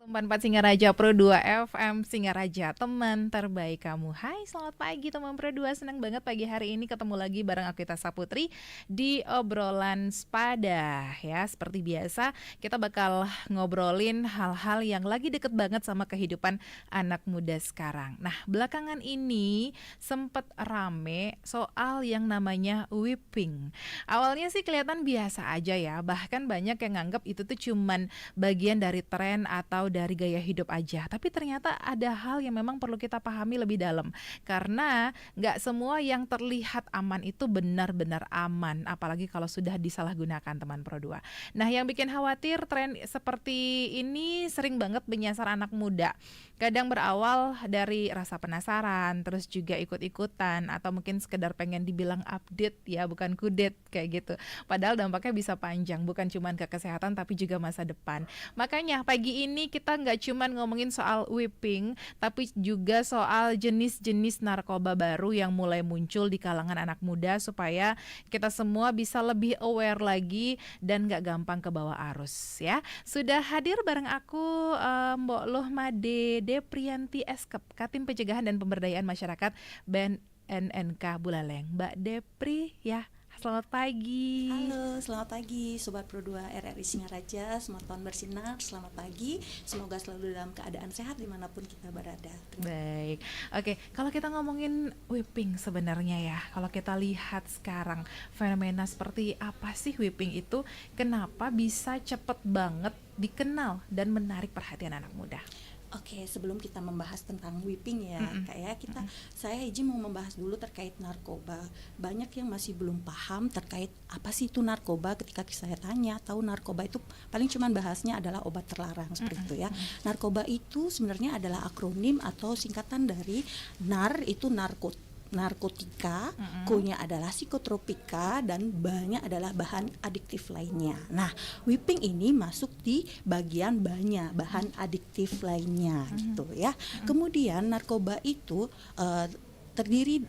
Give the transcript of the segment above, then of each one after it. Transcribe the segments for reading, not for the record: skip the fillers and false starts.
104 Singaraja Pro 2 FM Singaraja, teman terbaik kamu. Hai, selamat pagi teman Pro 2. Senang banget pagi hari ini ketemu lagi bareng aku Ita Saputri di obrolan Sepada. Ya, seperti biasa kita bakal ngobrolin hal-hal yang lagi deket banget sama kehidupan anak muda sekarang. Nah, belakangan ini sempet rame soal yang namanya whipping. Awalnya sih kelihatan biasa aja ya, bahkan banyak yang nganggap itu tuh cuman bagian dari tren atau dari gaya hidup aja. Tapi ternyata ada hal yang memang perlu kita pahami lebih dalam. Karena nggak semua yang terlihat aman itu benar-benar aman. Apalagi kalau sudah disalahgunakan teman Pro 2. Nah, yang bikin khawatir tren seperti ini sering banget menyasar anak muda. Kadang berawal dari rasa penasaran, terus juga ikut-ikutan, atau mungkin sekedar pengen dibilang update ya, bukan kudet kayak gitu. Padahal dampaknya bisa panjang, bukan cuma ke kesehatan tapi juga masa depan. Makanya pagi ini kita nggak cuma ngomongin soal whipping, tapi juga soal jenis-jenis narkoba baru yang mulai muncul di kalangan anak muda supaya kita semua bisa lebih aware lagi dan nggak gampang ke bawah arus ya. Sudah hadir bareng aku Mbok Loh Made Deprianti Eskep, Katim Pencegahan dan Pemberdayaan Masyarakat BNNK Buleleng. Mbak Depri ya. Selamat pagi. Halo, selamat pagi Sobat Pro 2 RRI Singaraja. Semoga tahun bersinar, selamat pagi. Semoga selalu dalam keadaan sehat dimanapun kita berada. Baik, oke. Kalau kita ngomongin whipping sebenarnya ya, kalau kita lihat sekarang fenomena seperti apa sih whipping itu? Kenapa bisa cepet banget dikenal dan menarik perhatian anak muda? Oke, sebelum kita membahas tentang whipping ya, saya izin mau membahas dulu terkait narkoba. Banyak yang masih belum paham terkait apa sih itu narkoba. Ketika saya tanya, tahu narkoba itu paling cuman bahasnya adalah obat terlarang seperti itu ya. Narkoba itu sebenarnya adalah akronim atau singkatan dari NAR, itu narkotika, Q-nya adalah psikotropika, dan banyak adalah bahan adiktif lainnya. Nah, whipping ini masuk di bagian banyak bahan adiktif lainnya gitu ya. Kemudian narkoba itu terdiri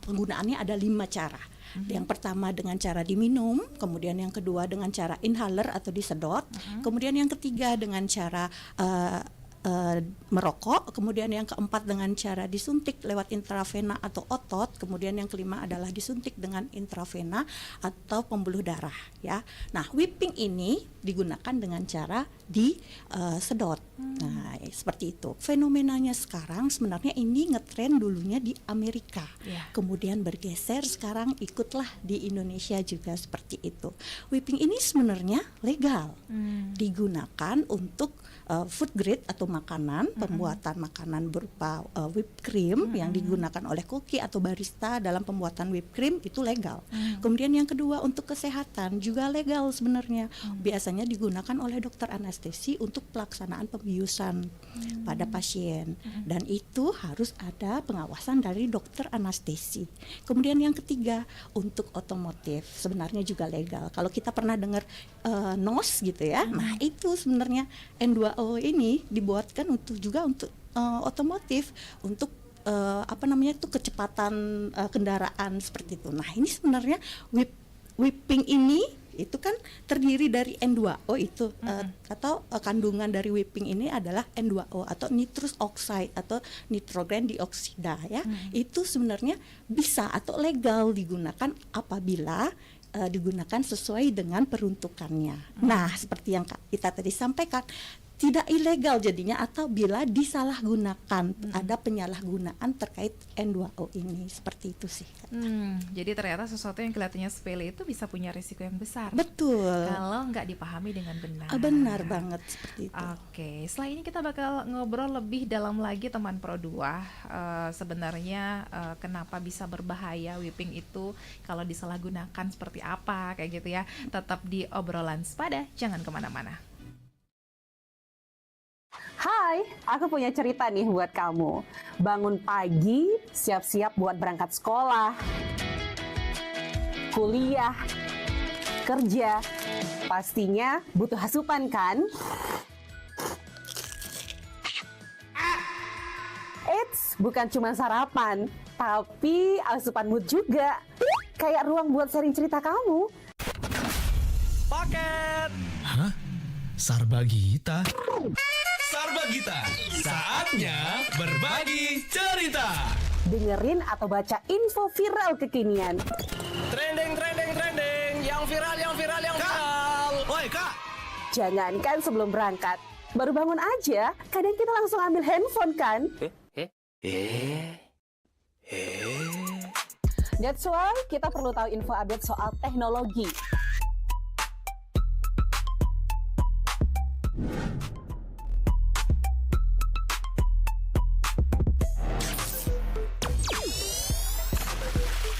penggunaannya ada 5 cara. Yang pertama dengan cara diminum, kemudian yang kedua dengan cara inhaler atau disedot, kemudian yang ketiga dengan cara merokok, kemudian yang keempat dengan cara disuntik lewat intravena atau otot, kemudian yang kelima adalah disuntik dengan intravena atau pembuluh darah ya. Nah, whipping ini digunakan dengan cara disedot. Nah, seperti itu. Fenomenanya sekarang sebenarnya ini ngetren dulunya di Amerika. Kemudian bergeser sekarang ikutlah di Indonesia juga seperti itu. Whipping ini sebenarnya legal. Digunakan untuk food grade atau makanan, pembuatan makanan berupa whipped cream yang digunakan oleh koki atau barista dalam pembuatan whipped cream itu legal. Kemudian yang kedua untuk kesehatan juga legal sebenarnya. Biasanya digunakan oleh dokter anestesi untuk pelaksanaan pembiusan pada pasien, dan itu harus ada pengawasan dari dokter anestesi. Kemudian yang ketiga untuk otomotif sebenarnya juga legal. Kalau kita pernah dengar NOS gitu ya, nah itu sebenarnya N2O ini dibuatkan untuk otomotif, untuk kecepatan kendaraan seperti itu. Nah, ini sebenarnya whipping ini itu kan terdiri dari N2O itu atau kandungan dari whipping ini adalah N2O atau nitrous oxide atau nitrogen dioksida ya. Itu sebenarnya bisa atau legal digunakan apabila digunakan sesuai dengan peruntukannya. Nah, seperti yang kita tadi sampaikan, tidak ilegal jadinya atau bila disalahgunakan, ada penyalahgunaan terkait N2O ini, seperti itu sih. Jadi ternyata sesuatu yang kelihatannya sepele itu bisa punya risiko yang besar. Betul. Kalau nggak dipahami dengan benar. Benar banget seperti itu. Oke, setelah ini kita bakal ngobrol lebih dalam lagi teman Pro 2. Sebenarnya kenapa bisa berbahaya whipping itu, kalau disalahgunakan seperti apa kayak gitu ya. Tetap di obrolan Sepada, jangan kemana-mana. Hai, aku punya cerita nih buat kamu. Bangun pagi, siap-siap buat berangkat sekolah, kuliah, kerja. Pastinya butuh asupan kan? Eits, bukan cuma sarapan, tapi asupan mood juga. Kayak ruang buat sharing cerita kamu. Paket. Hah? Sarbagita? Saatnya berbagi cerita. Dengerin atau baca info viral kekinian. Trending. Yang viral. Woi kak, Jangankan sebelum berangkat, baru bangun aja, kadang kita langsung ambil handphone kan? That's why kita perlu tahu info update soal teknologi.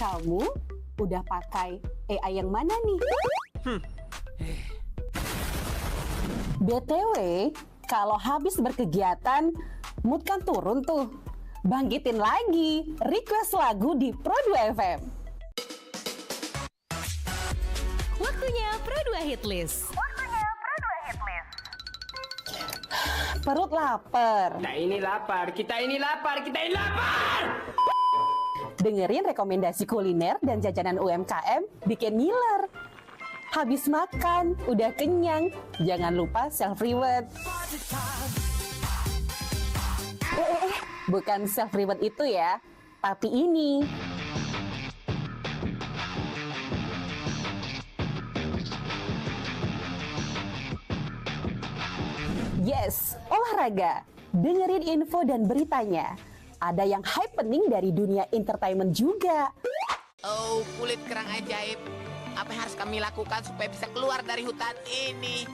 Kamu udah pakai AI yang mana nih? BTW, kalau habis berkegiatan, mood kan turun tuh. Bangkitin lagi, request lagu di Pro2 FM. Waktunya Pro2 Hitlist. Perut lapar. Kita ini lapar. Dengerin rekomendasi kuliner dan jajanan UMKM bikin ngiler. Habis makan, udah kenyang, jangan lupa self-reward. Bukan self-reward itu ya, tapi ini. Yes, olahraga. Dengerin info dan beritanya. Ada yang happening dari dunia entertainment juga. Oh, kulit kerang ajaib. Apa yang harus kami lakukan supaya bisa keluar dari hutan ini?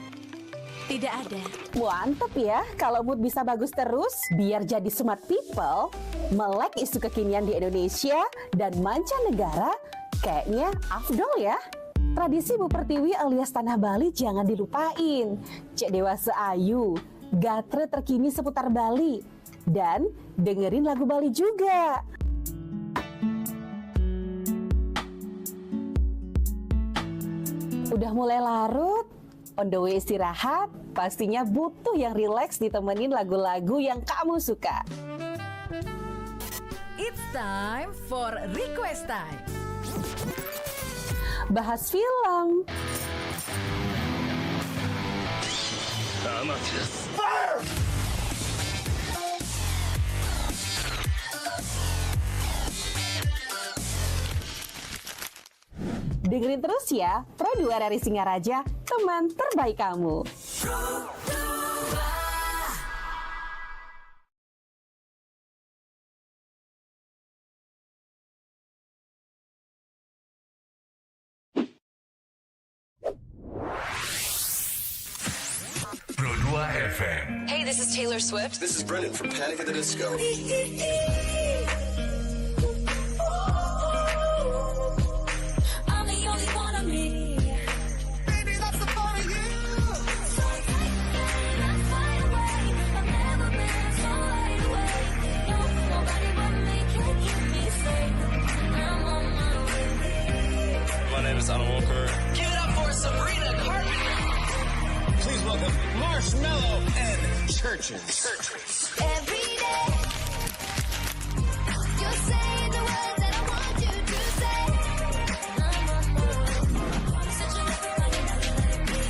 Tidak ada. Mantep ya, kalau mood bisa bagus terus, biar jadi smart people, melek isu kekinian di Indonesia dan mancanegara, kayaknya afdol ya. Tradisi Bu Pertiwi alias Tanah Bali jangan dilupain. Cek dewasa ayu, gatre terkini seputar Bali. Dan dengerin lagu Bali juga. Udah mulai larut, on the way istirahat, pastinya butuh yang rileks ditemenin lagu-lagu yang kamu suka. It's time for Request Time. Bahas film, dengerin terus ya, Pro2 dari Singaraja, teman terbaik kamu. Pro2 FM. Hey, this is Taylor Swift. This is Brendan from Panic at the Disco. I'm the only one of me. Baby, that's the fun of you. So take let's fly away. I've never been so wide awake. No, nobody but me can keep me safe. I'm on my way. My name is Alan Walker. Give it up for Sabrina Carpenter. Please welcome Marshmello and Churches. Every day, you're saying the words that I want you to say. I'm on my way. Such a lover running out of me.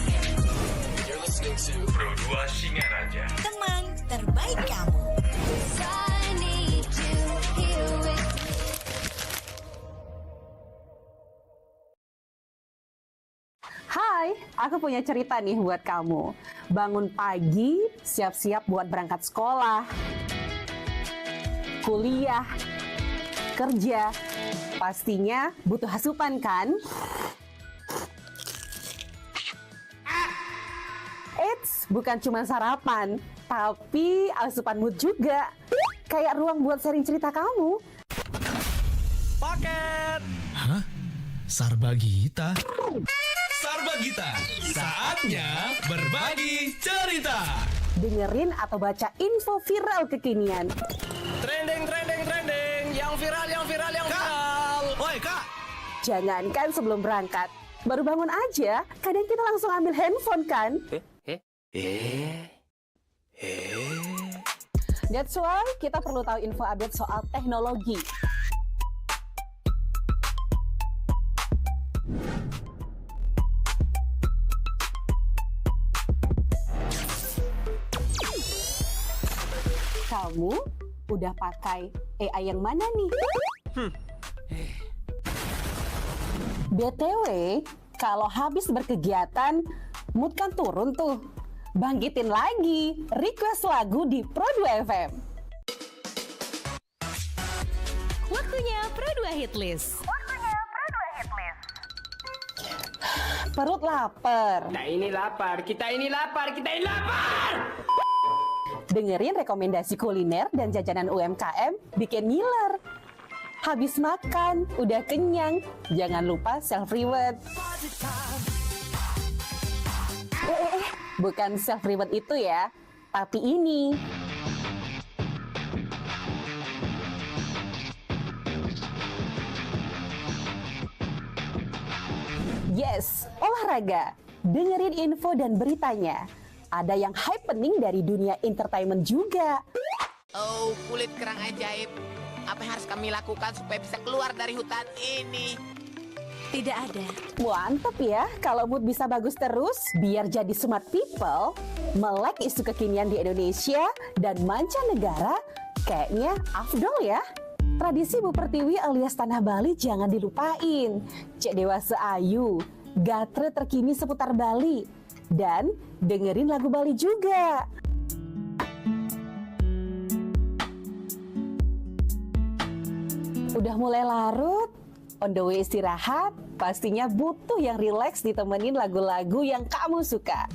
You're listening to Pro2 Singaraja. Teman terbaik kamu. I need you here with me. Hai, aku punya cerita nih buat kamu. Bangun pagi, siap-siap buat berangkat sekolah, kuliah, kerja. Pastinya butuh asupan kan? Eits, bukan cuma sarapan, tapi asupan mood juga. Kayak ruang buat sharing cerita kamu. Paket. Hah? Sarbagita? Sarbagita, saatnya berbagi cerita. Dengerin atau baca info viral kekinian. Trending. Yang viral. Woi kak, Jangankan sebelum berangkat, baru bangun aja, kadang kita langsung ambil handphone kan? That's why kita perlu tahu info update soal teknologi. Kamu udah pakai AI yang mana nih? BTW, kalau habis berkegiatan, mood kan turun tuh. Bangkitin lagi, request lagu di Pro 2 FM. Waktunya Pro 2 Hit List. Perut lapar. Kita ini lapar, kita ini lapar, kita ini lapar. Dengerin rekomendasi kuliner dan jajanan UMKM bikin ngiler. Habis makan, udah kenyang, jangan lupa self-reward. Bukan self-reward itu ya, tapi ini. Yes, olahraga. Dengerin info dan beritanya. Ada yang happening dari dunia entertainment juga. Oh, kulit kerang ajaib. Apa yang harus kami lakukan supaya bisa keluar dari hutan ini? Tidak ada. Mantep ya, kalau mood bisa bagus terus, biar jadi smart people, melek isu kekinian di Indonesia dan mancanegara, kayaknya afdol ya. Tradisi Bu Pertiwi alias Tanah Bali jangan dilupain. Cek Dewasa Ayu, gatre terkini seputar Bali. Dan dengerin lagu Bali juga. Udah mulai larut, on the way istirahat, pastinya butuh yang rileks ditemenin lagu-lagu yang kamu suka.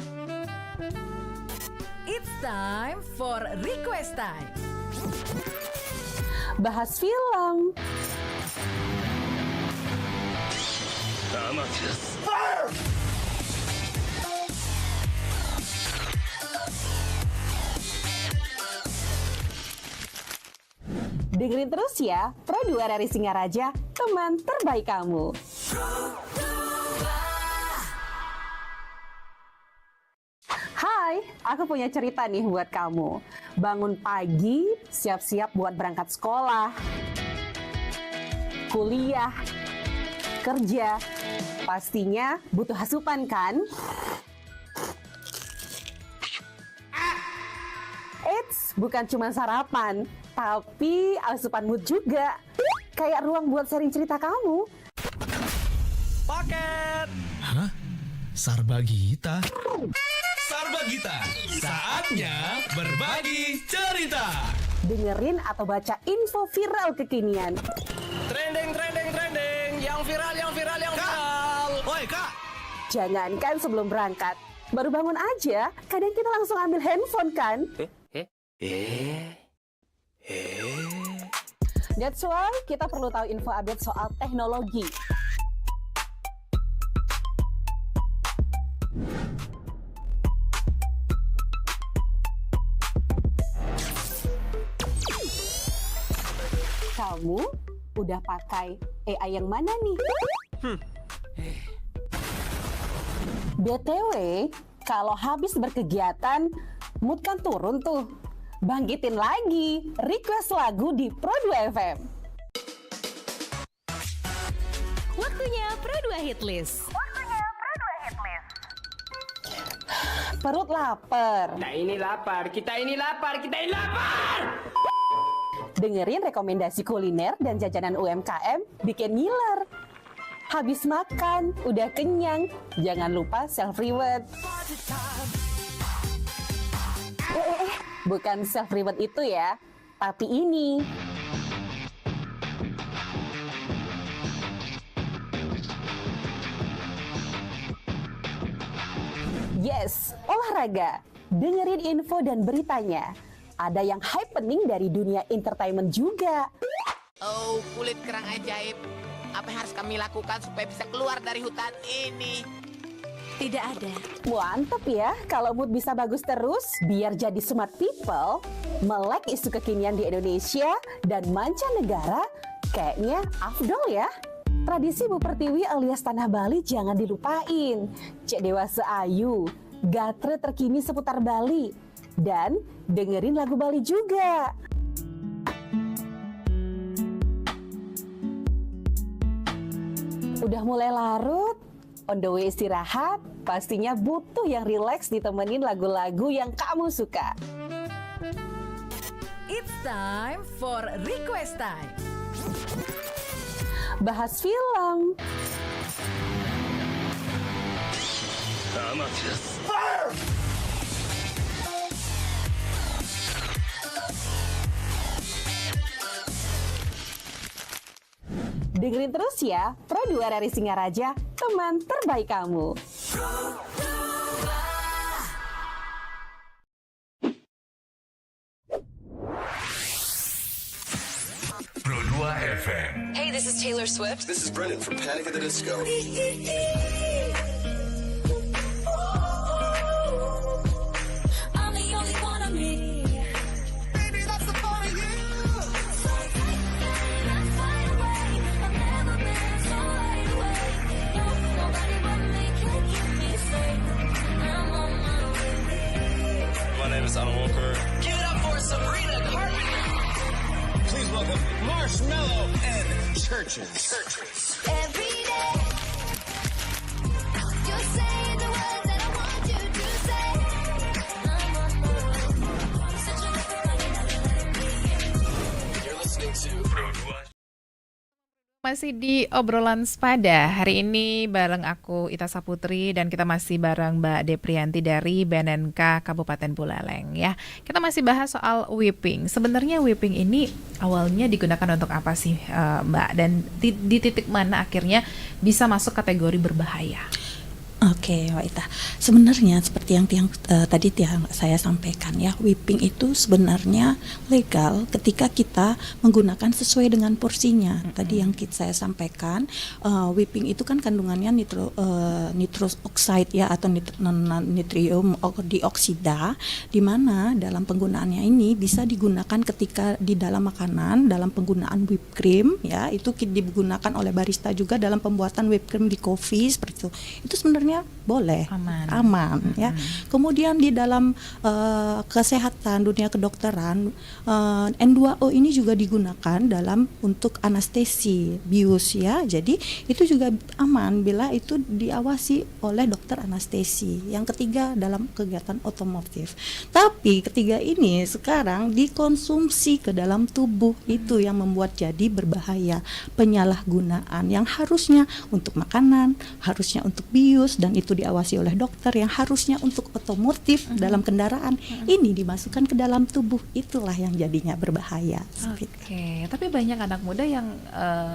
It's time for Request Time. Bahas film, dengerin terus ya, Pro 2 dari Singaraja, teman terbaik kamu. Hai, aku punya cerita nih buat kamu. Bangun pagi, siap-siap buat berangkat sekolah, kuliah, kerja. Pastinya butuh asupan kan? Eits, bukan cuma sarapan, tapi asupan mood juga. Kayak ruang buat sharing cerita kamu. Paket. Hah? Sarbagita? Sarbagita, saatnya berbagi cerita. Dengerin atau baca info viral kekinian. Trending, trending, trending. Yang viral, yang viral, yang viral. Woi kak, Jangankan sebelum berangkat, baru bangun aja, kadang kita langsung ambil handphone kan? That's why kita perlu tahu info update soal teknologi. Kamu udah pakai AI yang mana nih? BTW, kalau habis berkegiatan, mood kan turun tuh. Bangkitin lagi, request lagu di Pro 2 FM. Waktunya Pro 2 Hit List. Perut lapar. Kita ini lapar, kita ini lapar, kita ini lapar. Dengerin rekomendasi kuliner dan jajanan UMKM bikin ngiler. Habis makan, udah kenyang, jangan lupa self-reward. Bukan self-reward itu ya, tapi ini. Yes, olahraga. Dengerin info dan beritanya. Ada yang happening dari dunia entertainment juga. Oh, kulit kerang ajaib. Apa yang harus kami lakukan supaya bisa keluar dari hutan ini? Tidak ada. Mantep ya, kalau mood bisa bagus terus, biar jadi smart people, melek isu kekinian di Indonesia dan mancanegara, kayaknya afdol ya. Tradisi Bu Pertiwi alias Tanah Bali jangan dilupain. Cek Dewasa Ayu, gatre terkini seputar Bali. Dan dengerin lagu Bali juga. Udah mulai larut, on the way istirahat, pastinya butuh yang rileks ditemenin lagu-lagu yang kamu suka. It's time for Request Time. Bahas film, dengerin terus ya Pro 2 dari Singaraja, teman terbaik kamu. Pro 2 FM. Hey, this is Taylor Swift. This is Brendan from Panic at the Disco. I'm the only one of me. Baby, that's the part of you. So tight, let's fly away. I've never been so wide awake. No, nobody but me can keep me safe. I'm on my way. My name is Alan Walker. Give it up for Sabrina Carpenter. Please welcome Marshmallow and Churches. Every day, you say the words that I want you to say. I'm on my way. Such a You're listening to Pro 2. Masih di obrolan sepada hari ini bareng aku Ita Saputri dan kita masih bareng Mbak Deprianti dari BNNK Kabupaten Buleleng ya. Kita masih bahas soal whipping. Sebenarnya whipping ini awalnya digunakan untuk apa sih Mbak, dan di titik mana akhirnya bisa masuk kategori berbahaya? Oke, Wak Ita. Sebenarnya seperti yang tadi saya sampaikan ya, whipping itu sebenarnya legal ketika kita menggunakan sesuai dengan porsinya. Tadi yang saya sampaikan, whipping itu kan kandungannya nitrous oxide ya, atau nitrium dioksida, di mana dalam penggunaannya ini bisa digunakan ketika di dalam makanan, dalam penggunaan whipped cream ya, itu digunakan oleh barista juga dalam pembuatan whipped cream di coffee seperti itu. Itu sebenarnya boleh, aman ya. Kemudian di dalam kesehatan, dunia kedokteran, N2O ini juga digunakan dalam untuk anestesi bius ya. Jadi itu juga aman bila itu diawasi oleh dokter anestesi. Yang ketiga dalam kegiatan otomotif. Tapi ketiga ini sekarang dikonsumsi ke dalam tubuh, itu yang membuat jadi berbahaya. Penyalahgunaan yang harusnya untuk makanan, harusnya untuk bius, dan itu diawasi oleh dokter, yang harusnya untuk otomotif dalam kendaraan, ini dimasukkan ke dalam tubuh, itulah yang jadinya berbahaya. Oke, tapi banyak anak muda yang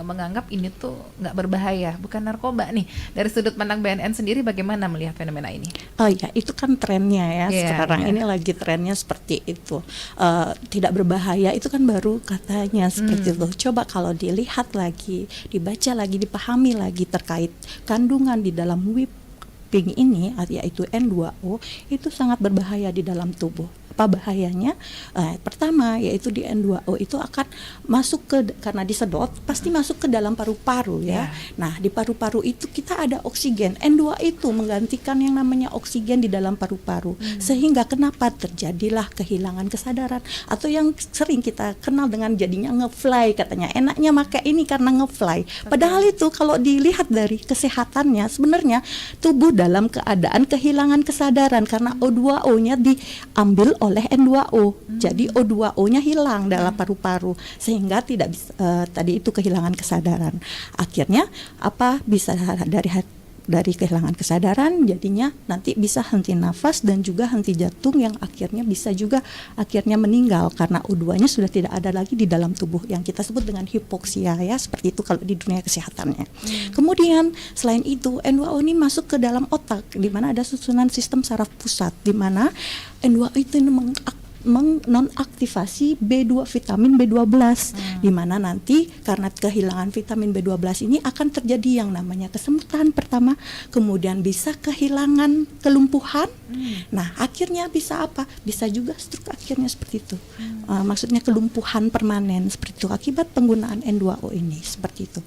menganggap ini tuh nggak berbahaya, bukan narkoba nih. Dari sudut pandang BNN sendiri bagaimana melihat fenomena ini? Oh ya, itu kan trennya ya sekarang ini lagi trennya seperti itu. Tidak berbahaya itu kan baru katanya seperti itu. Coba kalau dilihat lagi, dibaca lagi, dipahami lagi terkait kandungan di dalam whipping ini, yaitu N2O, itu sangat berbahaya di dalam tubuh. Apa bahayanya? Pertama yaitu di N2O itu akan masuk karena disedot pasti masuk ke dalam paru-paru ya. Nah, di paru-paru itu kita ada oksigen. N2 itu menggantikan yang namanya oksigen di dalam paru-paru. Sehingga kenapa terjadilah kehilangan kesadaran, atau yang sering kita kenal dengan jadinya ngefly, katanya enaknya pakai ini karena ngefly. Padahal itu kalau dilihat dari kesehatannya sebenarnya tubuh dalam keadaan kehilangan kesadaran karena O2O-nya diambil oleh N2O. Jadi O2O-nya hilang dalam paru-paru sehingga tidak bisa tadi itu kehilangan kesadaran. Akhirnya apa bisa dari kehilangan kesadaran jadinya nanti bisa henti nafas dan juga henti jantung, yang akhirnya bisa juga akhirnya meninggal karena O2-nya sudah tidak ada lagi di dalam tubuh, yang kita sebut dengan hipoksia ya, seperti itu kalau di dunia kesehatannya. Kemudian selain itu N2O ini masuk ke dalam otak di mana ada susunan sistem saraf pusat, di mana N2O itu menonaktivasi B2 vitamin B12 di mana nanti karena kehilangan vitamin B12 ini akan terjadi yang namanya kesemutan pertama, kemudian bisa kehilangan kelumpuhan. Nah, akhirnya bisa apa? Bisa juga stroke akhirnya seperti itu. Maksudnya kelumpuhan permanen seperti itu akibat penggunaan N2O ini seperti itu.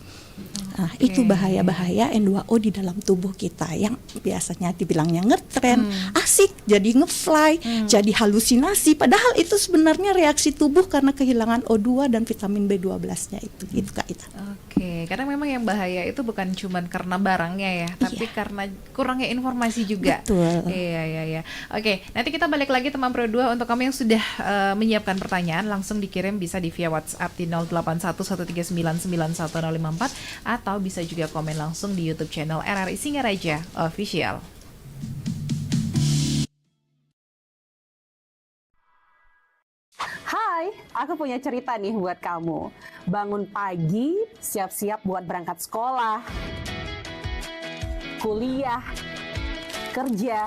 Nah, itu bahaya-bahaya N2O di dalam tubuh kita yang biasanya dibilangnya ngetren, asik, jadi ngefly, jadi halusinasi. Padahal itu sebenarnya reaksi tubuh karena kehilangan O2 dan vitamin B12-nya itu Kak Ita. Oke, Oke, karena memang yang bahaya itu bukan cuma karena barangnya ya, tapi karena kurangnya informasi juga. Betul. Iya. Oke, nanti kita balik lagi teman Pro 2 untuk kamu yang sudah menyiapkan pertanyaan, langsung dikirim bisa di via WhatsApp di 0811399154 atau bisa juga komen langsung di YouTube channel RRI Singaraja Official. Hai, aku punya cerita nih buat kamu. Bangun pagi, siap-siap buat berangkat sekolah, kuliah, kerja.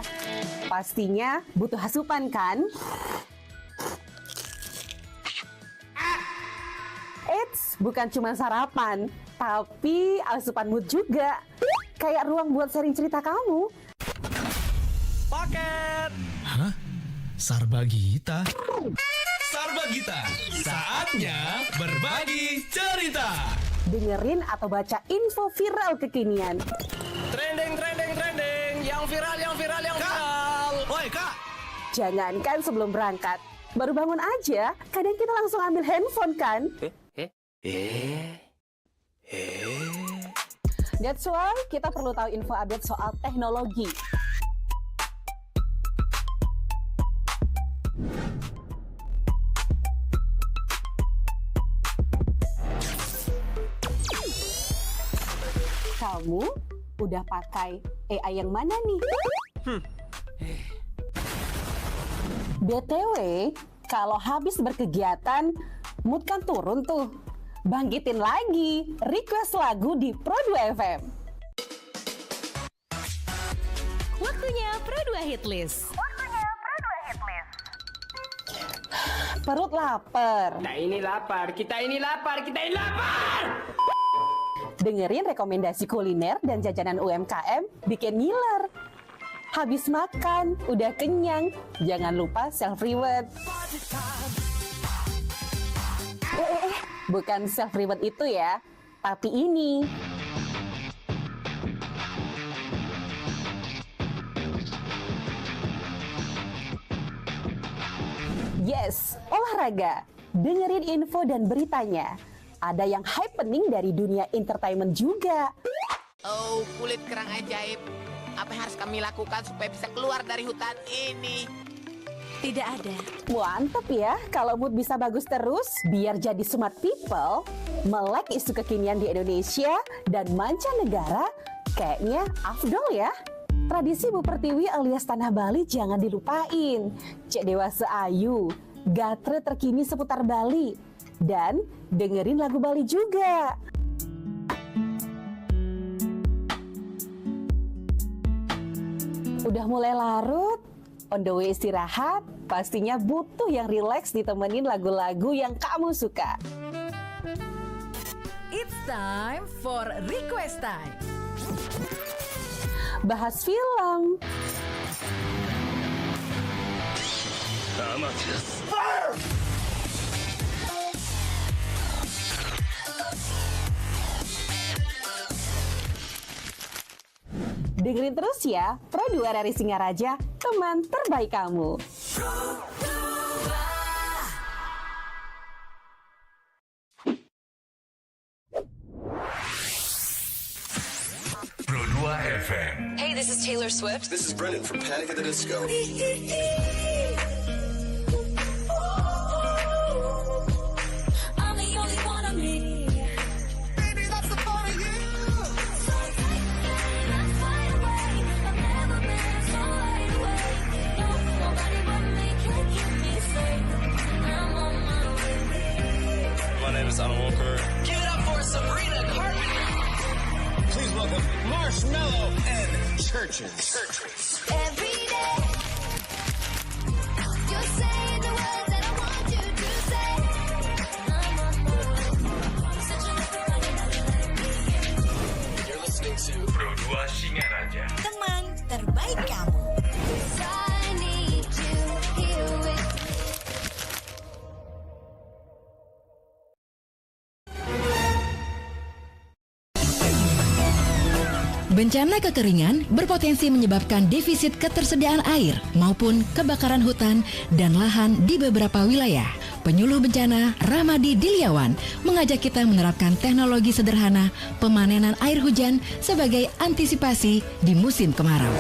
Pastinya butuh asupan kan? Eits, bukan cuma sarapan, tapi asupan mood juga. Kayak ruang buat sharing cerita kamu. Paket. Hah? Sarbagita? Sarbagita, saatnya berbagi cerita. Dengerin atau baca info viral kekinian. Trending. Yang viral. Woi kak, Jangankan sebelum berangkat, baru bangun aja, kadang kita langsung ambil handphone kan? That's why kita perlu tahu info update soal teknologi. Kamu udah pakai AI yang mana nih? BTW, kalau habis berkegiatan, mood kan turun tuh. Bangkitin lagi, request lagu di Pro 2 FM. Waktunya Pro 2 Hitlist. Perut lapar. Kita ini lapar. Dengerin rekomendasi kuliner dan jajanan UMKM bikin ngiler. Habis makan, udah kenyang, jangan lupa self-reward. Bukan self-reward itu ya, tapi ini. Yes, olahraga. Dengerin info dan beritanya. Ada yang happening dari dunia entertainment juga. Oh, kulit kerang ajaib. Apa yang harus kami lakukan supaya bisa keluar dari hutan ini? Tidak ada. Mantep ya, kalau mood bisa bagus terus, biar jadi smart people, melek isu kekinian di Indonesia dan mancanegara, kayaknya afdol ya. Tradisi Bu Pertiwi alias Tanah Bali jangan dilupain. Cek Dewasa Ayu, gatre terkini seputar Bali, dan dengerin lagu Bali juga. Udah mulai larut, on the way istirahat, pastinya butuh yang rileks ditemenin lagu-lagu yang kamu suka. It's time for Request Time. Bahas film, dengerin terus ya, Pro 2 RRI Singaraja, teman terbaik kamu. Pro 2 FM. Hey, this is Taylor Swift. This is Brendan from Panic at the Disco. I'm the only one of me. Baby, that's the part of you. So that's wide awake. I've never been so wide awake. No, nobody but me can keep me safe. I'm on my way. My name is Alan Walker. Give it up for Sabrina Carpenter. Please welcome Marshmello and Churches. Every day, you're saying the words that I want you to say. I'm on my way. Such a You're listening to Pro 2 Singaraja. Teman terbaik kamu. I need you here with Bencana kekeringan berpotensi menyebabkan defisit ketersediaan air maupun kebakaran hutan dan lahan di beberapa wilayah. Penyuluh bencana Ramadi Diliawan mengajak kita menerapkan teknologi sederhana pemanenan air hujan sebagai antisipasi di musim kemarau.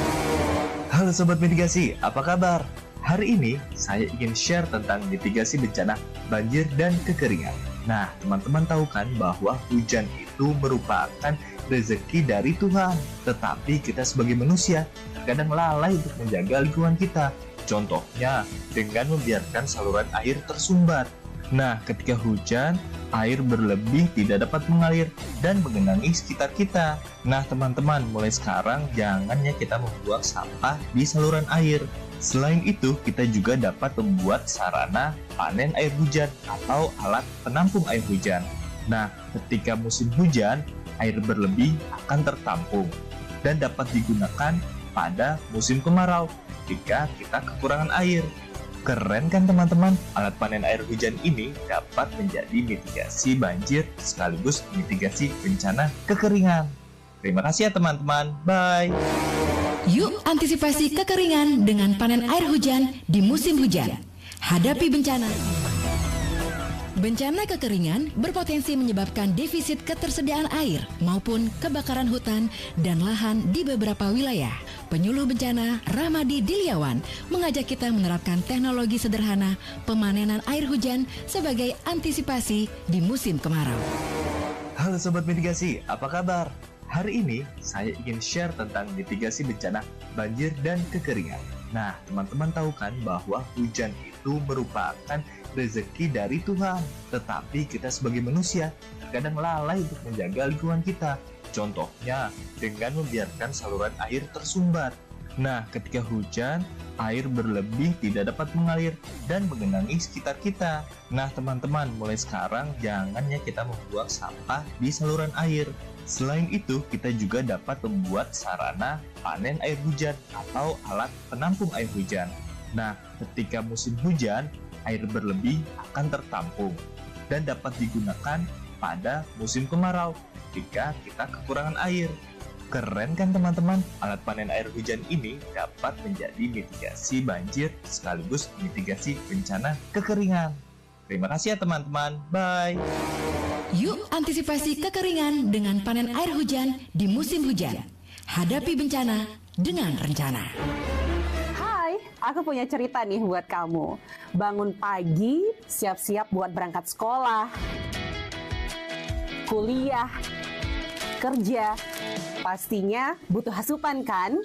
Halo Sobat Mitigasi, apa kabar? Hari ini saya ingin share tentang mitigasi bencana banjir dan kekeringan. Nah, teman-teman tahu kan bahwa hujan itu merupakan rezeki dari Tuhan. Tetapi kita sebagai manusia terkadang lalai untuk menjaga lingkungan kita. Contohnya dengan membiarkan saluran air tersumbat. Nah, ketika hujan, air berlebih tidak dapat mengalir dan menggenangi sekitar kita. Nah, teman-teman, mulai sekarang jangan ya kita membuang sampah di saluran air. Selain itu, kita juga dapat membuat sarana panen air hujan atau alat penampung air hujan. Nah, ketika musim hujan, air berlebih akan tertampung dan dapat digunakan pada musim kemarau ketika kita kekurangan air. Keren kan teman-teman? Alat panen air hujan ini dapat menjadi mitigasi banjir sekaligus mitigasi bencana kekeringan. Terima kasih ya teman-teman. Bye. Yuk antisipasi kekeringan dengan panen air hujan di musim hujan. Hadapi bencana. Bencana kekeringan berpotensi menyebabkan defisit ketersediaan air maupun kebakaran hutan dan lahan di beberapa wilayah. Penyuluh bencana Ramadi Diliawan mengajak kita menerapkan teknologi sederhana pemanenan air hujan sebagai antisipasi di musim kemarau. Halo Sobat Mitigasi, apa kabar? Hari ini saya ingin share tentang mitigasi bencana banjir dan kekeringan. Nah, teman-teman tahu kan bahwa hujan itu merupakan rezeki dari Tuhan. Tetapi kita sebagai manusia terkadang lalai untuk menjaga lingkungan kita. Contohnya dengan membiarkan saluran air tersumbat. Nah, ketika hujan, air berlebih tidak dapat mengalir dan menggenangi sekitar kita. Nah, teman-teman, mulai sekarang jangan ya kita membuang sampah di saluran air. Selain itu, kita juga dapat membuat sarana panen air hujan atau alat penampung air hujan. Nah, ketika musim hujan, air berlebih akan tertampung dan dapat digunakan pada musim kemarau ketika kita kekurangan air. Keren kan teman-teman? Alat panen air hujan ini dapat menjadi mitigasi banjir sekaligus mitigasi bencana kekeringan. Terima kasih ya teman-teman. Bye. Yuk antisipasi kekeringan dengan panen air hujan di musim hujan. Hadapi bencana dengan rencana. Hai, aku punya cerita nih buat kamu. Bangun pagi, siap-siap buat berangkat sekolah, kuliah, kerja. Pastinya butuh asupan kan?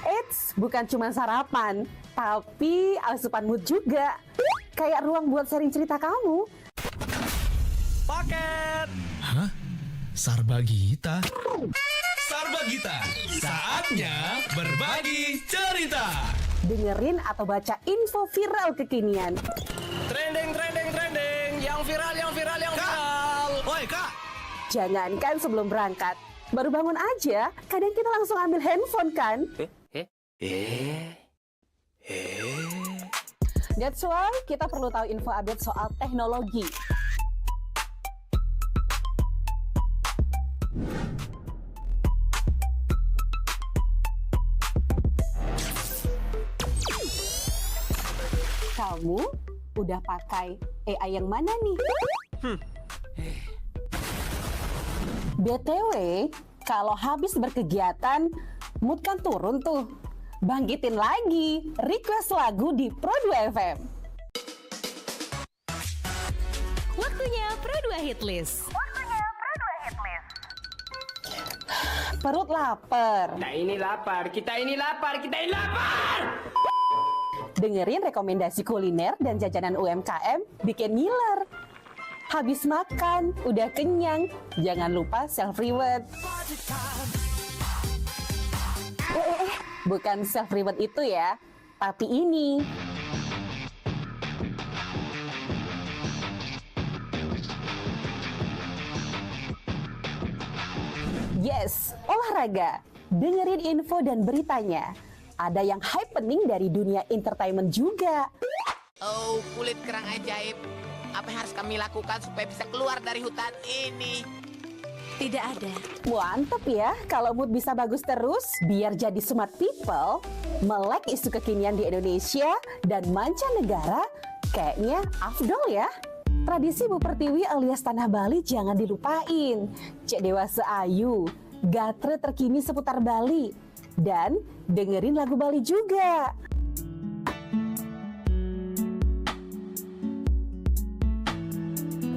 Eits, bukan cuma sarapan, tapi asupan mood juga. Kayak ruang buat sharing cerita kamu. Paket. Hah? Sarbagita? Sarbagita, saatnya berbagi cerita. Dengerin atau baca info viral kekinian. Trending. Yang viral. Kak. Woi, Kak. Jangankan sebelum berangkat, baru bangun aja, kadang kita langsung ambil handphone kan? That's why kita perlu tahu info update soal teknologi. Kamu udah pakai AI yang mana nih? BTW, kalau habis berkegiatan, mood kan turun tuh. Bangkitin lagi, request lagu di Pro2 FM. Waktunya Pro2 Hitlist. Perut lapar. Kita ini lapar. Dengerin rekomendasi kuliner dan jajanan UMKM bikin ngiler. Habis makan, udah kenyang, jangan lupa self-reward. Bukan self-reward itu ya, tapi ini. Yes, olahraga. Dengerin info dan beritanya. Ada yang happening dari dunia entertainment juga. Oh, kulit kerang ajaib. Apa yang harus kami lakukan supaya bisa keluar dari hutan ini? Tidak ada. Mantep ya, kalau mood bisa bagus terus, biar jadi smart people, melek isu kekinian di Indonesia dan mancanegara, kayaknya afdol ya. Tradisi Bu Pertiwi alias Tanah Bali jangan dilupain. Cek dewasa ayu, gatre terkini seputar Bali, dan dengerin lagu Bali juga.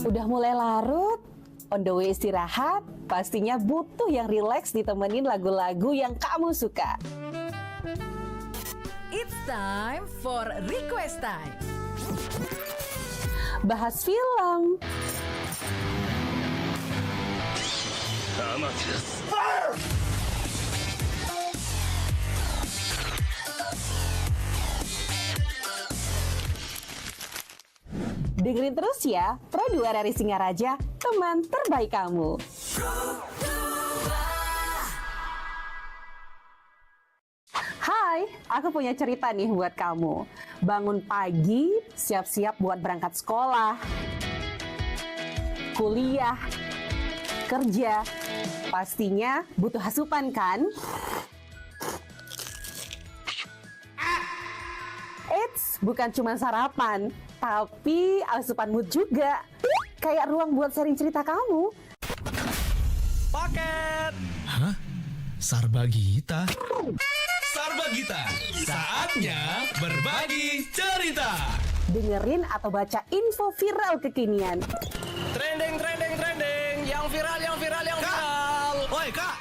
Udah mulai larut, on the way istirahat, pastinya butuh yang rileks ditemenin lagu-lagu yang kamu suka. It's time for request time. Bahas film, dengerin terus ya, Pro 2 dari Singaraja, teman terbaik kamu. Hai, aku punya cerita nih buat kamu. Bangun pagi, siap-siap buat berangkat sekolah, kuliah, kerja. Pastinya butuh asupan kan? Eits, bukan cuma sarapan, tapi asupan mood juga. Kayak ruang buat sharing cerita kamu. Paket. Hah? Sarbagita? Sarbagita, saatnya berbagi cerita. Dengerin atau baca info viral kekinian. Trending. Yang viral. Woi, Kak.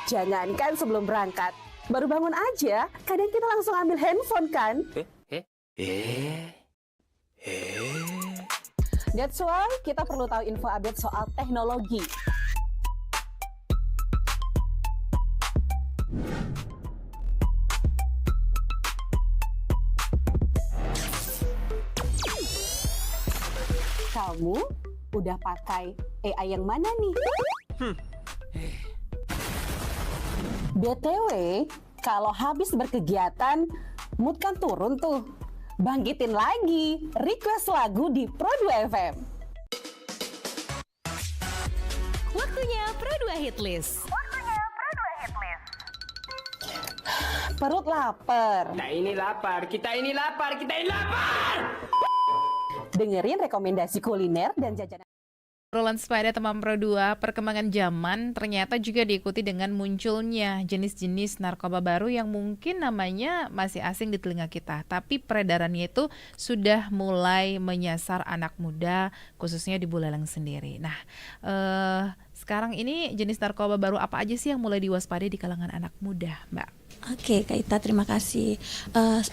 Jangankan sebelum berangkat, baru bangun aja, kadang kita langsung ambil handphone kan? That's why kita perlu tahu info update soal teknologi. Kamu udah pakai AI yang mana nih? BTW, kalau habis berkegiatan, mood kan turun tuh. Bangkitin lagi, request lagu di Pro 2 FM. Waktunya Pro 2 Hitlist. Perut lapar. Kita ini lapar. Dengerin rekomendasi kuliner dan jajanan. Obrolan Sepada teman Pro 2, perkembangan zaman ternyata juga diikuti dengan munculnya jenis-jenis narkoba baru yang mungkin namanya masih asing di telinga kita, tapi peredarannya itu sudah mulai menyasar anak muda, khususnya di Buleleng sendiri. Nah, sekarang ini jenis narkoba baru apa aja sih yang mulai diwaspadai di kalangan anak muda, Mbak? Oke, Kak Ita, terima kasih.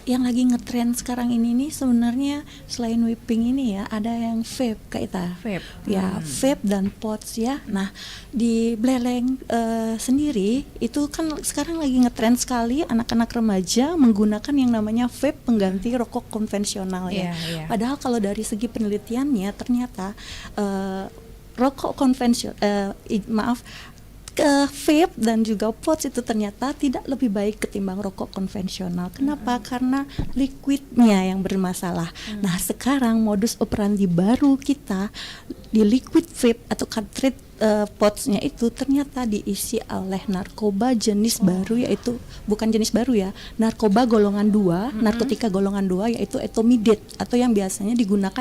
Yang lagi ngetren sekarang ini nih sebenarnya selain whipping ini ya, ada yang vape, Kak Ita. Vape. Ya, vape dan pods ya. Nah, di Buleleng sendiri itu kan sekarang lagi ngetren sekali anak-anak remaja menggunakan yang namanya vape pengganti rokok konvensional ya. Padahal kalau dari segi penelitiannya ternyata rokok konvensional, vape dan juga pods itu ternyata tidak lebih baik ketimbang rokok konvensional. Kenapa? Karena liquidnya yang bermasalah. Nah, sekarang modus operandi baru kita di liquid vape atau cartridge podsnya itu ternyata diisi oleh narkoba jenis baru, yaitu bukan jenis baru ya, narkoba golongan 2, narkotika golongan 2, yaitu etomidate atau yang biasanya digunakan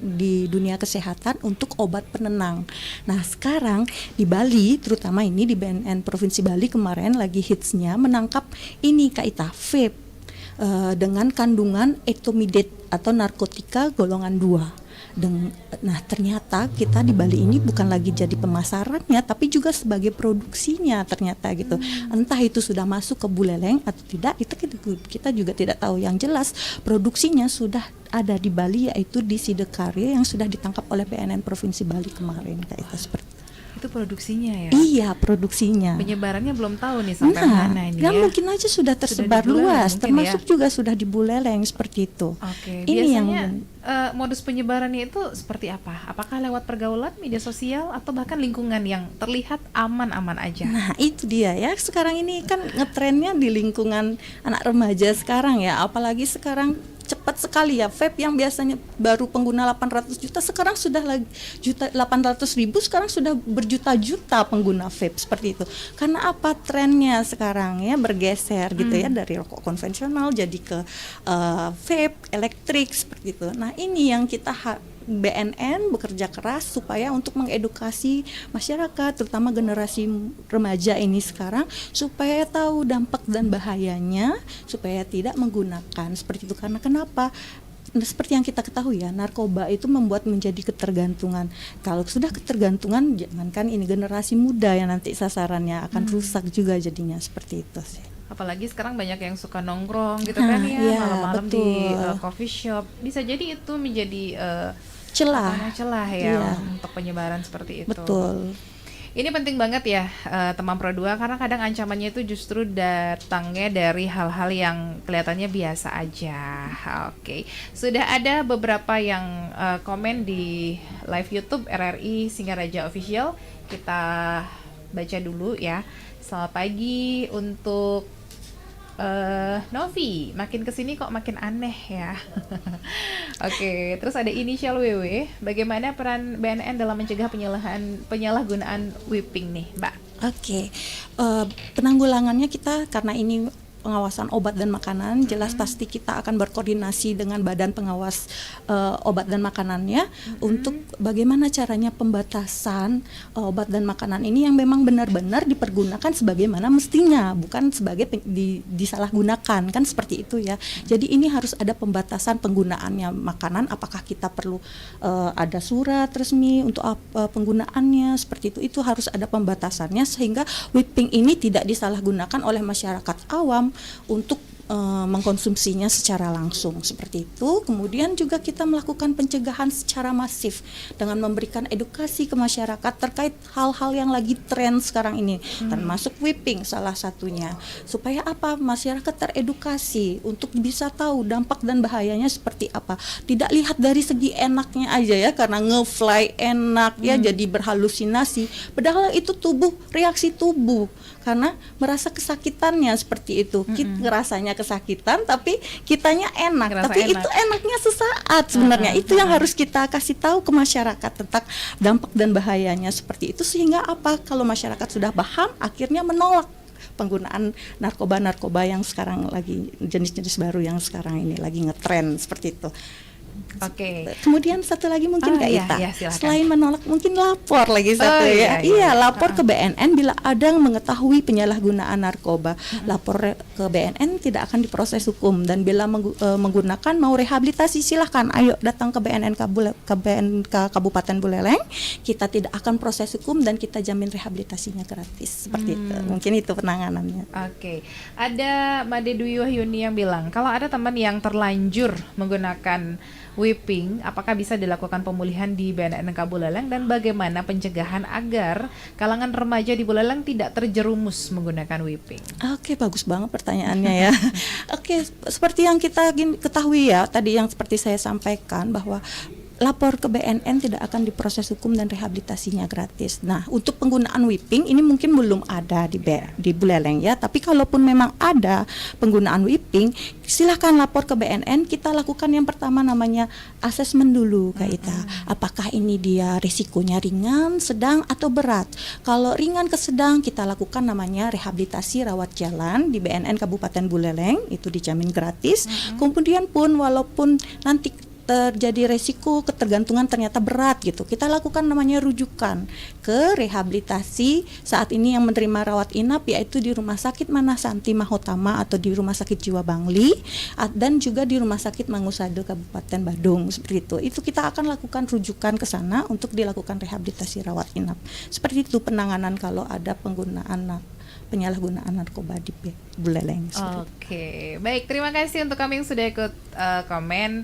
di dunia kesehatan untuk obat penenang. Nah, sekarang di Bali, terutama ini di BNN Provinsi Bali kemarin lagi hitsnya menangkap ini Kak Ita, vape dengan kandungan etomidate atau narkotika golongan 2. Nah, ternyata kita di Bali ini bukan lagi jadi pemasarannya, tapi juga sebagai produksinya ternyata gitu. Entah itu sudah masuk ke Buleleng atau tidak, itu kita juga tidak tahu. Yang jelas produksinya sudah ada di Bali, yaitu di Sidekarya yang sudah ditangkap oleh BNN Provinsi Bali kemarin. Kayak itu seperti Itu produksinya ya? Iya, produksinya. Penyebarannya belum tahu nih sampai mana ini ya? Mungkin aja sudah tersebar luas, termasuk juga sudah di Buleleng seperti itu. Oke, ini biasanya yang modus penyebarannya itu seperti apa? Apakah lewat pergaulan, media sosial, atau bahkan lingkungan yang terlihat aman-aman aja? Nah, itu dia ya. Sekarang ini kan ngetrennya di lingkungan anak remaja sekarang ya. Apalagi sekarang cepat cepat sekali ya. Vape yang biasanya baru pengguna 800 juta sekarang sudah 800.000, sekarang sudah berjuta-juta pengguna vape seperti itu. Karena apa? Trennya sekarang ya bergeser gitu ya, dari rokok konvensional jadi ke vape elektrik seperti itu. Nah, ini yang kita BNN bekerja keras supaya untuk mengedukasi masyarakat, terutama generasi remaja ini sekarang, supaya tahu dampak dan bahayanya, supaya tidak menggunakan seperti itu. Karena kenapa? Seperti yang kita ketahui ya, narkoba itu membuat menjadi ketergantungan. Kalau sudah ketergantungan, jangankan ini generasi muda yang nanti sasarannya akan rusak juga jadinya, seperti itu sih. Apalagi sekarang banyak yang suka nongkrong gitu kan ya, malam-malam di coffee shop. Bisa jadi itu menjadi celah ya untuk penyebaran seperti itu. Betul. Ini penting banget ya teman Pro 2, karena kadang ancamannya itu justru datangnya dari hal-hal yang kelihatannya biasa aja. Oke. Sudah ada beberapa yang komen di live YouTube RRI Singaraja Official. Kita baca dulu ya. Selamat pagi untuk Novi, makin kesini kok makin aneh ya. Oke, terus ada inisial WW. Bagaimana peran BNN dalam mencegah penyalahgunaan whipping nih, Mbak? Oke, penanggulangannya kita karena ini pengawasan obat dan makanan, jelas pasti kita akan berkoordinasi dengan badan pengawas obat dan makanannya untuk bagaimana caranya pembatasan obat dan makanan ini yang memang benar-benar dipergunakan sebagaimana mestinya, bukan sebagai disalahgunakan, kan seperti itu ya. Jadi ini harus ada pembatasan penggunaannya makanan, apakah kita perlu ada surat resmi untuk penggunaannya, seperti itu harus ada pembatasannya sehingga whipping ini tidak disalahgunakan oleh masyarakat awam untuk mengkonsumsinya secara langsung seperti itu. Kemudian juga kita melakukan pencegahan secara masif dengan memberikan edukasi ke masyarakat terkait hal-hal yang lagi tren sekarang ini, termasuk whipping salah satunya, supaya apa? Masyarakat teredukasi untuk bisa tahu dampak dan bahayanya seperti apa. Tidak lihat dari segi enaknya aja ya, karena nge-fly enak ya jadi berhalusinasi, padahal itu reaksi tubuh karena merasa kesakitannya seperti itu. Kita ngerasanya kesakitan tapi kitanya enak, tapi itu enaknya sesaat sebenarnya. Itu yang harus kita kasih tahu ke masyarakat tentang dampak dan bahayanya seperti itu, sehingga apa? Kalau masyarakat sudah paham, akhirnya menolak penggunaan narkoba yang sekarang lagi jenis-jenis baru yang sekarang ini lagi ngetren seperti itu. Oke. Kemudian satu lagi mungkin Kak Ita, selain menolak mungkin lapor lagi satu lapor ke BNN bila ada yang mengetahui penyalahgunaan narkoba. Lapor ke BNN tidak akan diproses hukum, dan bila menggunakan mau rehabilitasi silahkan, ayo datang ke BNN Kabupaten Buleleng, kita tidak akan proses hukum dan kita jamin rehabilitasinya gratis seperti itu. Mungkin itu penanganannya. Oke. Ada Made Dwi Wahyuni yang bilang kalau ada teman yang terlanjur menggunakan whipping, apakah bisa dilakukan pemulihan di BNN Buleleng, dan bagaimana pencegahan agar kalangan remaja di Buleleng tidak terjerumus menggunakan whipping? Oke, bagus banget pertanyaannya ya. Oke, seperti yang kita ketahui ya, tadi yang seperti saya sampaikan bahwa lapor ke BNN tidak akan diproses hukum dan rehabilitasinya gratis. Nah, untuk penggunaan whipping ini mungkin belum ada di Buleleng ya, tapi kalaupun memang ada penggunaan whipping, silahkan lapor ke BNN. Kita lakukan yang pertama namanya asesmen dulu Kak Ita. Apakah ini dia risikonya ringan, sedang, atau berat. Kalau ringan ke sedang, kita lakukan namanya rehabilitasi rawat jalan di BNN Kabupaten Buleleng, itu dijamin gratis. Kemudian pun walaupun nanti terjadi resiko ketergantungan ternyata berat gitu, kita lakukan namanya rujukan ke rehabilitasi. Saat ini yang menerima rawat inap yaitu di Rumah Sakit Manasanti Mahotama atau di Rumah Sakit Jiwa Bangli, dan juga di Rumah Sakit Mangusade Kabupaten Badung seperti itu. Itu kita akan lakukan rujukan ke sana untuk dilakukan rehabilitasi rawat inap. Seperti itu penanganan kalau ada penyalahgunaan narkoba di Buleleng. Oke, baik, terima kasih untuk kami yang sudah ikut komen.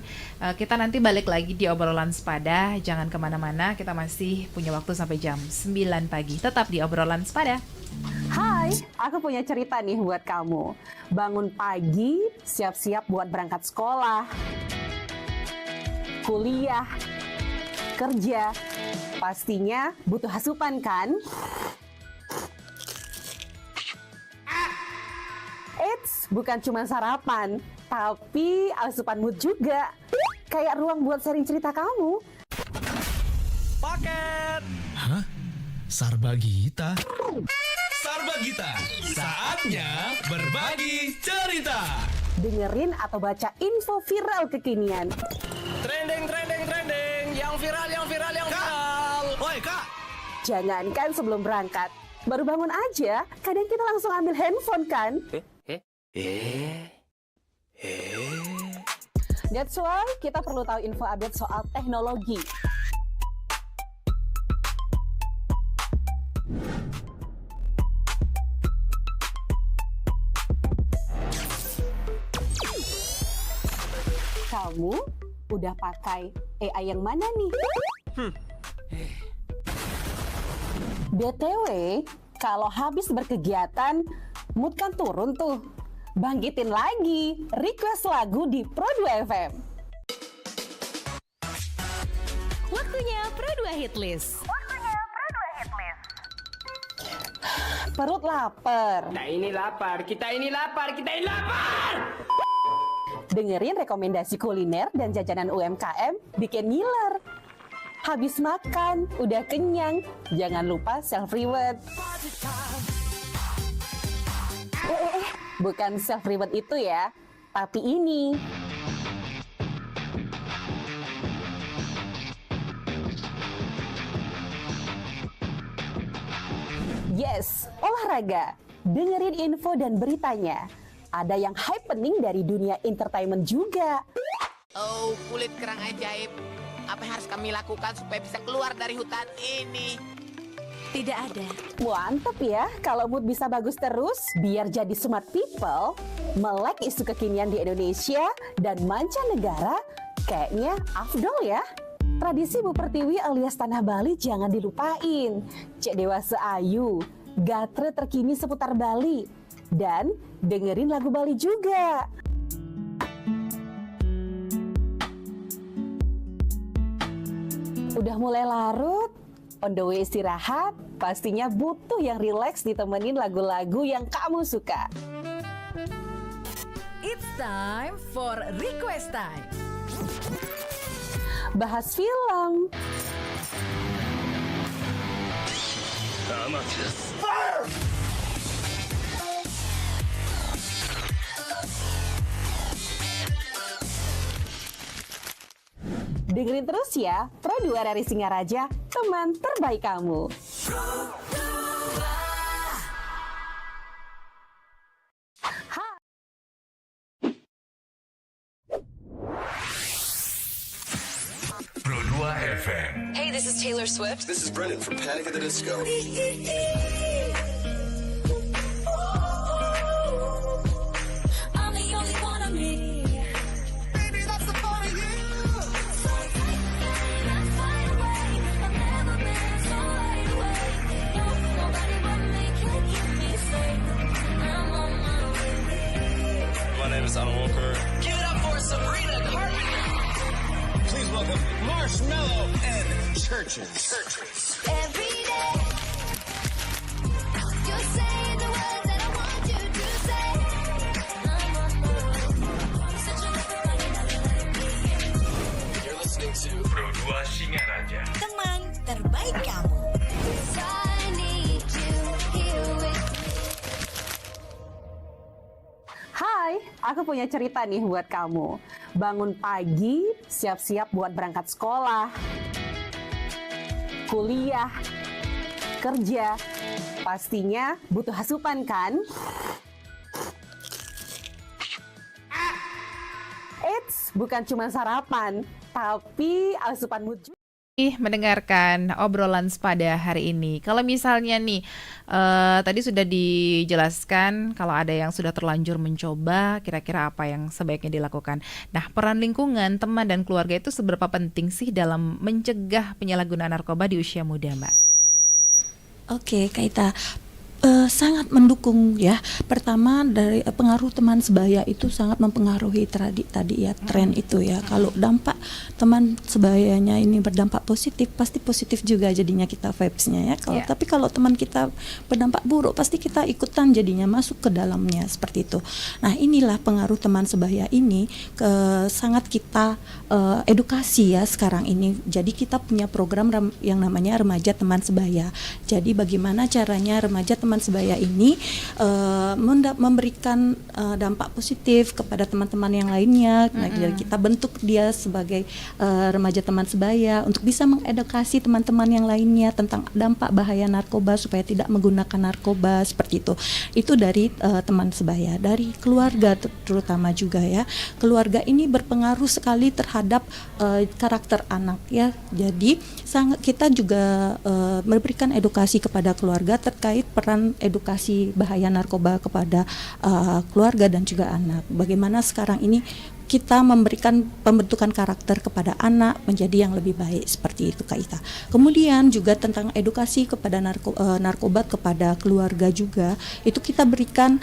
Kita nanti balik lagi di obrolan sepada. Jangan kemana-mana, kita masih punya waktu sampai jam 9 pagi. Tetap di obrolan sepada. Hai, aku punya cerita nih buat kamu. Bangun pagi, siap-siap buat berangkat sekolah, kuliah, kerja. Pastinya butuh asupan kan? Eits, bukan cuma sarapan, tapi asupan mood juga. Kayak ruang buat sharing cerita kamu. Paket. Hah? Sarbagita? Sarbagita, saatnya berbagi cerita. Dengerin atau baca info viral kekinian. Trending. Yang viral. Woi kak! Jangankan sebelum berangkat, baru bangun aja, kadang kita langsung ambil handphone kan? That's why kita perlu tahu info update soal teknologi. Kamu udah pakai AI yang mana nih? BTW, kalau habis berkegiatan, mood kan turun tuh. Bangkitin lagi, request lagu di Pro 2 FM. Waktunya Pro 2 Hit List. Perut lapar. Kita ini lapar. Dengerin rekomendasi kuliner dan jajanan UMKM bikin ngiler. Habis makan, udah kenyang, jangan lupa self-reward. Bukan self-reward itu ya, tapi ini. Yes, olahraga. Dengerin info dan beritanya. Ada yang happening dari dunia entertainment juga. Oh, kulit kerang ajaib. Apa yang harus kami lakukan supaya bisa keluar dari hutan ini? Tidak ada. Mantep ya, kalau mood bisa bagus terus, biar jadi smart people, melek isu kekinian di Indonesia dan mancanegara, kayaknya afdol ya. Tradisi Bu Pertiwi alias Tanah Bali jangan dilupain. Cek Dewasa Ayu, gatre terkini seputar Bali. Dan dengerin lagu Bali juga. Udah mulai larut, on the way istirahat, pastinya butuh yang rileks ditemenin lagu-lagu yang kamu suka. It's time for Request Time. Bahas film, dengerin terus ya, Pro 2 dari Singaraja, teman terbaik kamu. Pro 2 FM. Hey, this is Taylor Swift. This is Brendan from Panic at the Disco. I'm the only one of me. Baby, that's the part of you. So take that fight away. I've never been so wide awake. No, nobody but me can keep me safe. I'm on my way. My name is Alan Walker. Give it up for Sabrina Carpenter. Please welcome Marshmello and Churches. Every day, you say the words that I want you to say. I'm on my way. Such a You're listening to Pro 2 Singaraja. Teman terbaik kamu. I need you here with me. Hai, aku punya cerita nih buat kamu. Bangun pagi, siap-siap buat berangkat sekolah, kuliah, kerja. Pastinya butuh asupan kan? Eits, bukan cuma sarapan, tapi asupan mood juga. Mendengarkan obrolan Spada hari ini. Kalau misalnya nih tadi sudah dijelaskan kalau ada yang sudah terlanjur mencoba, kira-kira apa yang sebaiknya dilakukan. Nah, peran lingkungan, teman dan keluarga itu seberapa penting sih dalam mencegah penyalahgunaan narkoba di usia muda, Mbak? Oke, Kaita. Sangat mendukung ya. Pertama dari pengaruh teman sebaya itu sangat mempengaruhi tadi ya tren itu ya. Kalau dampak teman sebayanya ini berdampak positif, pasti positif juga jadinya kita vibes-nya ya. Tapi kalau teman kita berdampak buruk, pasti kita ikutan jadinya masuk ke dalamnya seperti itu. Nah, inilah pengaruh teman sebaya ini sangat kita edukasi ya sekarang ini. Jadi kita punya program yang namanya Remaja Teman Sebaya. Jadi bagaimana caranya remaja teman sebaya ini memberikan dampak positif kepada teman-teman yang lainnya. Nah, jadi kita bentuk dia sebagai remaja teman sebaya untuk bisa mengedukasi teman-teman yang lainnya tentang dampak bahaya narkoba supaya tidak menggunakan narkoba seperti itu. Itu dari teman sebaya, dari keluarga terutama juga ya. Keluarga ini berpengaruh sekali terhadap karakter anak ya. Jadi kita juga memberikan edukasi kepada keluarga terkait peran edukasi bahaya narkoba kepada keluarga dan juga anak. Bagaimana sekarang ini kita memberikan pembentukan karakter kepada anak menjadi yang lebih baik seperti itu Kak Ita. Kemudian juga tentang edukasi kepada narkoba kepada keluarga juga itu kita berikan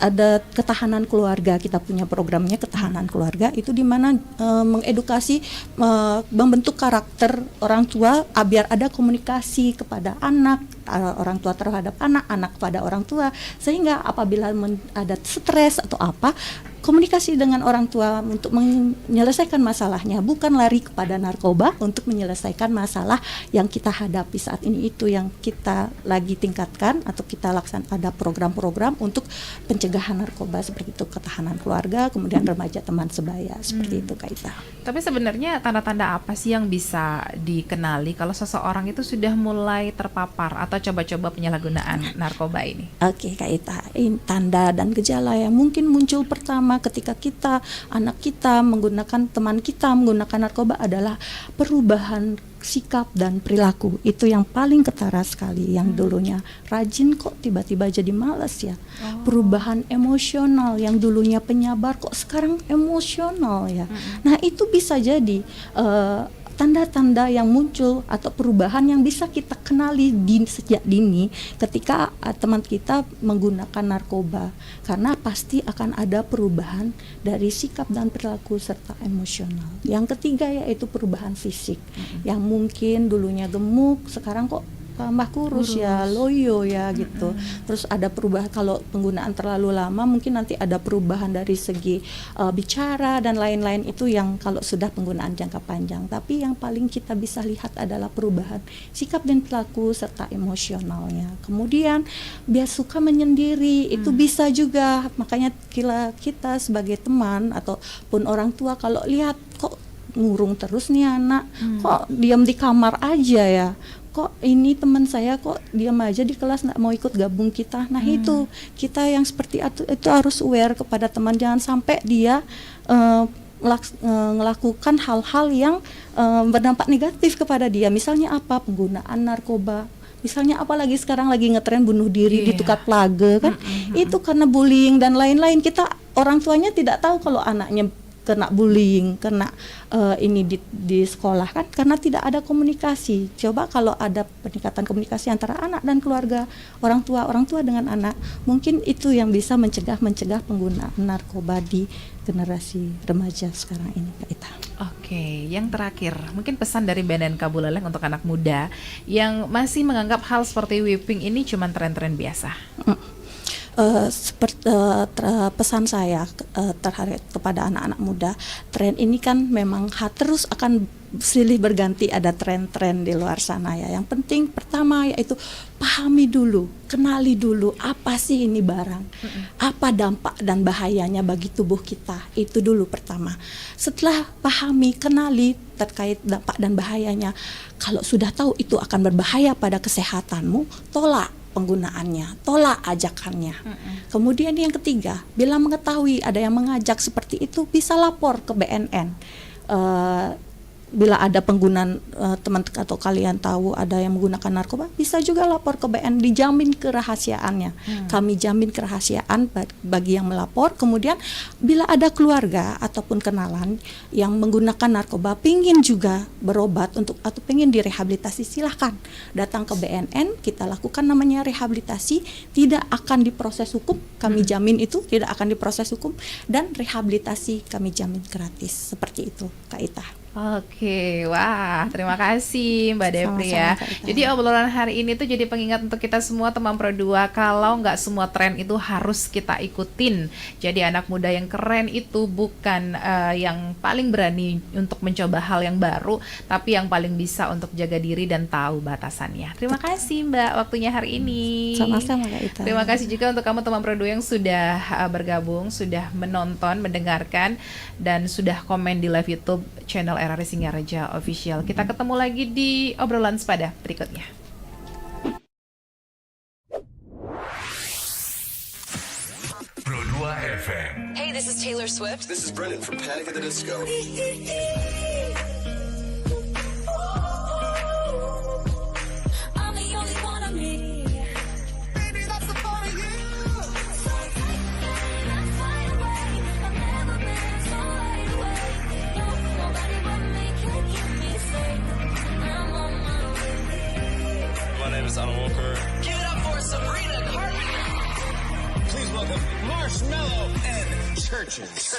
ada ketahanan keluarga, kita punya programnya ketahanan keluarga itu di mana mengedukasi membentuk karakter orang tua biar ada komunikasi kepada anak, orang tua terhadap anak, anak kepada orang tua, sehingga apabila ada stres atau apa, komunikasi dengan orang tua untuk menyelesaikan masalahnya, bukan lari kepada narkoba untuk menyelesaikan masalah yang kita hadapi saat ini. Itu yang kita lagi tingkatkan atau kita ada program-program untuk pencegahan narkoba seperti itu, ketahanan keluarga, kemudian remaja teman sebaya seperti itu Kak Ita. Tapi sebenarnya tanda-tanda apa sih yang bisa dikenali kalau seseorang itu sudah mulai terpapar atau coba-coba penyalahgunaan narkoba ini? Oke Kak Ita, tanda dan gejala yang mungkin muncul pertama ketika anak kita teman kita menggunakan narkoba adalah perubahan sikap dan perilaku. Itu yang paling ketara sekali. Yang dulunya rajin kok tiba-tiba jadi malas ya. Perubahan emosional, yang dulunya penyabar kok sekarang emosional ya. Nah, itu bisa jadi tanda-tanda yang muncul atau perubahan yang bisa kita kenali sejak dini ketika teman kita menggunakan narkoba, karena pasti akan ada perubahan dari sikap dan perilaku serta emosional. Yang ketiga yaitu perubahan fisik, yang mungkin dulunya gemuk sekarang kok tambah kurus ya, loyo ya gitu. Terus ada perubahan kalau penggunaan terlalu lama, mungkin nanti ada perubahan dari segi bicara dan lain-lain, itu yang kalau sudah penggunaan jangka panjang. Tapi yang paling kita bisa lihat adalah perubahan sikap dan perilaku serta emosionalnya. Kemudian biasa suka menyendiri, itu bisa juga. Makanya kita sebagai teman ataupun orang tua kalau lihat kok ngurung terus nih anak, kok diam di kamar aja ya, kok ini teman saya kok diam aja di kelas, nggak mau ikut gabung kita. Nah itu kita yang seperti itu harus aware kepada teman, jangan sampai dia melakukan hal-hal yang berdampak negatif kepada dia. Misalnya apa, penggunaan narkoba, misalnya apalagi sekarang lagi ngetren bunuh diri di tukar plaga kan, itu karena bullying dan lain-lain. Kita orang tuanya tidak tahu kalau anaknya kena bullying, kena ini di sekolah kan, karena tidak ada komunikasi. Coba kalau ada peningkatan komunikasi antara anak dan keluarga, orang tua dengan anak, mungkin itu yang bisa mencegah penggunaan narkoba di generasi remaja sekarang ini Kak Ita. Oke, yang terakhir mungkin pesan dari BNNK Buleleng untuk anak muda yang masih menganggap hal seperti whipping ini cuma tren-tren biasa. Pesan saya terhadap kepada anak-anak muda, tren ini kan memang terus akan silih berganti, ada tren-tren di luar sana ya. Yang penting pertama yaitu pahami dulu, kenali dulu apa sih ini barang, apa dampak dan bahayanya bagi tubuh kita, itu dulu pertama. Setelah pahami, kenali terkait dampak dan bahayanya, kalau sudah tahu itu akan berbahaya pada kesehatanmu, tolak penggunaannya, tolak ajakannya. Kemudian yang ketiga, bila mengetahui ada yang mengajak seperti itu, bisa lapor ke BNN. bila ada penggunaan teman atau kalian tahu ada yang menggunakan narkoba, bisa juga lapor ke BNN, dijamin kerahasiaannya. Kami jamin kerahasiaan bagi yang melapor. Kemudian bila ada keluarga ataupun kenalan yang menggunakan narkoba, pingin juga berobat atau pingin direhabilitasi, silahkan datang ke BNN, kita lakukan namanya rehabilitasi, tidak akan diproses hukum, kami jamin itu tidak akan diproses hukum, dan rehabilitasi kami jamin gratis. Seperti itu, Kak Ita. Oke, wah terima kasih Mbak Depri ya. Sama-sama, Kak Ita. Jadi obrolan hari ini tuh jadi pengingat untuk kita semua teman Pro 2, kalau nggak semua tren itu harus kita ikutin. Jadi anak muda yang keren itu bukan yang paling berani untuk mencoba hal yang baru, tapi yang paling bisa untuk jaga diri dan tahu batasannya. Terima kasih Mbak waktunya hari ini. Sama-sama, Kak Ita. Terima kasih juga untuk kamu teman Pro 2 yang sudah bergabung, sudah menonton, mendengarkan, dan sudah komen di live YouTube channel RRI Singaraja Official. Kita ketemu lagi di obrolan sepada berikutnya. Pro 2 FM. Hey, this is Taylor Swift. This is Brendan from Panic at the Disco. I'm the only one of me. Baby, that's the fun of you. So take that fly away. I've never been so wide awake. No, nobody but me can keep me safe. I'm on my way. My name is Alan Walker. Give it up for Sabrina Carpenter. Please welcome Marshmello and Churches.